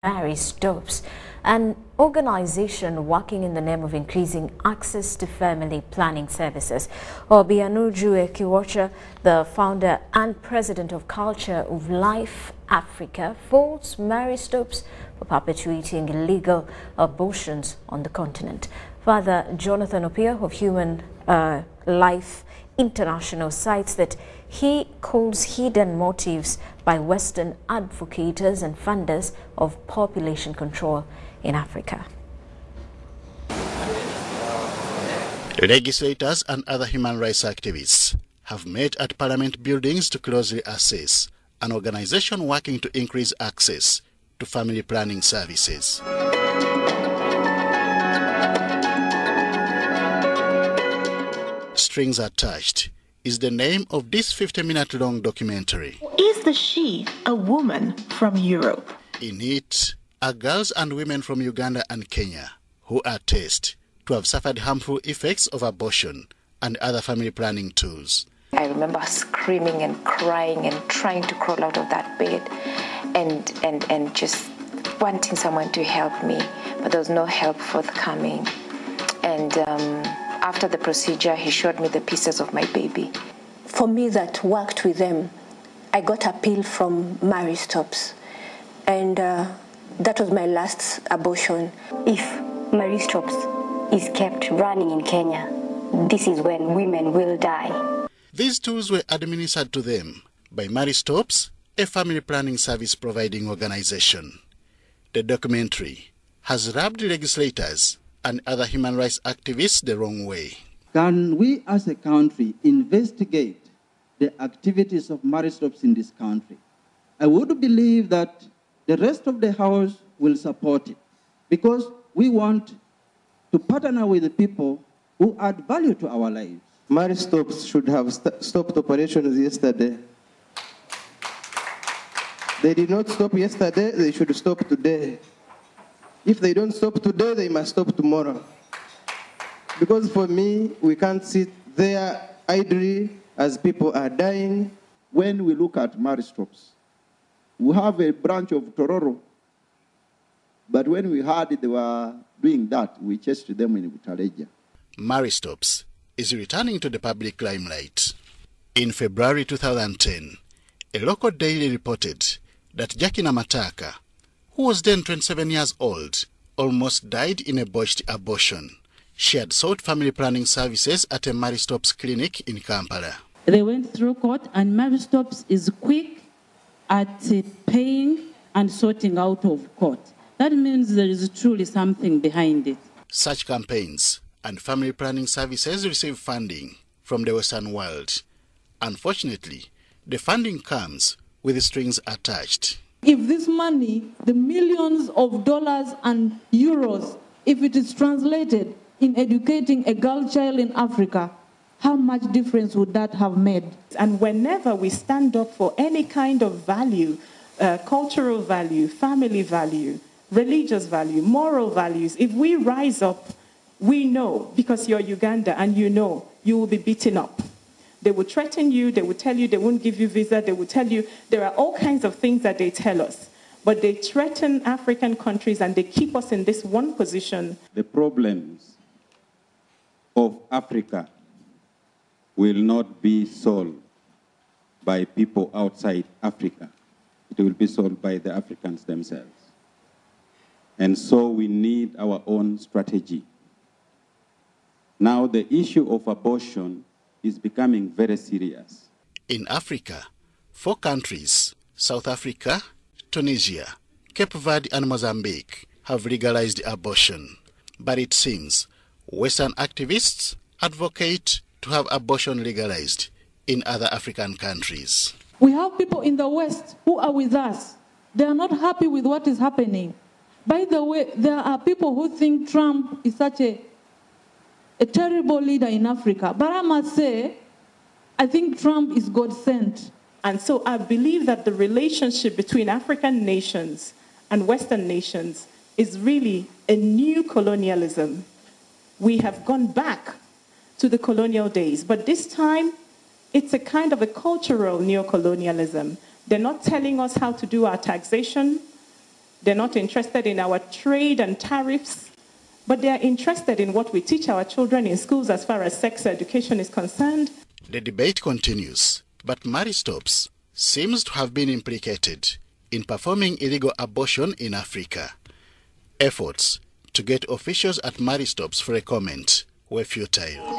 Mary Stopes, an organization working in the name of increasing access to family planning services. Obianuju Ekiwacha, the founder and president of Culture of Life Africa, faults Mary Stopes for perpetuating illegal abortions on the continent. Father Jonathan Opia of Human Life International cites that he calls hidden motives by Western advocates and funders of population control in Africa. Legislators and other human rights activists have met at parliament buildings to closely assess an organization working to increase access to family planning services. Strings Attached is the name of this 50-minute-long documentary. Is the she a woman from Europe? In it are girls and women from Uganda and Kenya who attest to have suffered harmful effects of abortion and other family planning tools. I remember screaming and crying and trying to crawl out of that bed and just wanting someone to help me, but there was no help forthcoming. And after the procedure, he showed me the pieces of my baby. For me that worked with them, I got a pill from Mary Stopes, and that was my last abortion. If Mary Stopes is kept running in Kenya, this is when women will die. These tools were administered to them by Mary Stopes, a family planning service providing organization. The documentary has rubbed legislators and other human rights activists the wrong way. Can we as a country investigate the activities of Mary Stopes in this country? I would believe that the rest of the House will support it because we want to partner with the people who add value to our lives. Mary Stopes should have stopped operations yesterday. They did not stop yesterday, they should stop today. If they don't stop today, they must stop tomorrow. Because for me, we can't sit there idly as people are dying. When we look at Mary Stopes, we have a branch of Tororo. But when we heard they were doing that, we chased them in Butaleja. Mary Stopes is returning to the public limelight. In February 2010, a local daily reported that Jackie Namataka, who was then 27 years old, almost died in a botched abortion. She had sought family planning services at a Mary Stopes clinic in Kampala. They went through court, and Mary Stopes is quick at paying and sorting out of court. That means there is truly something behind it. Such campaigns and family planning services receive funding from the Western world. Unfortunately, the funding comes with strings attached. If this money, the millions of dollars and euros, if it is translated in educating a girl child in Africa, how much difference would that have made? And whenever we stand up for any kind of value, cultural value, family value, religious value, moral values, if we rise up, we know, because you're Uganda and you know, you will be beaten up. They will threaten you, they will tell you they won't give you visa, they will tell you there are all kinds of things that they tell us. But they threaten African countries and they keep us in this one position. The problems of Africa will not be solved by people outside Africa. It will be solved by the Africans themselves. And so we need our own strategy. Now the issue of abortion is becoming very serious. In Africa, 4 countries, South Africa, Tunisia, Cape Verde and Mozambique, have legalized abortion. But it seems Western activists advocate to have abortion legalized in other African countries. We have people in the West who are with us. They are not happy with what is happening. By the way, there are people who think Trump is such a terrible leader in Africa. But I must say, I think Trump is God-sent. And so I believe that the relationship between African nations and Western nations is really a new colonialism. We have gone back to the colonial days, but this time it's a kind of a cultural neocolonialism. They're not telling us how to do our taxation. They're not interested in our trade and tariffs, but they are interested in what we teach our children in schools as far as sex education is concerned. The debate continues, but Maristops seems to have been implicated in performing illegal abortion in Africa. Efforts to get officials at Maristops for a comment were futile.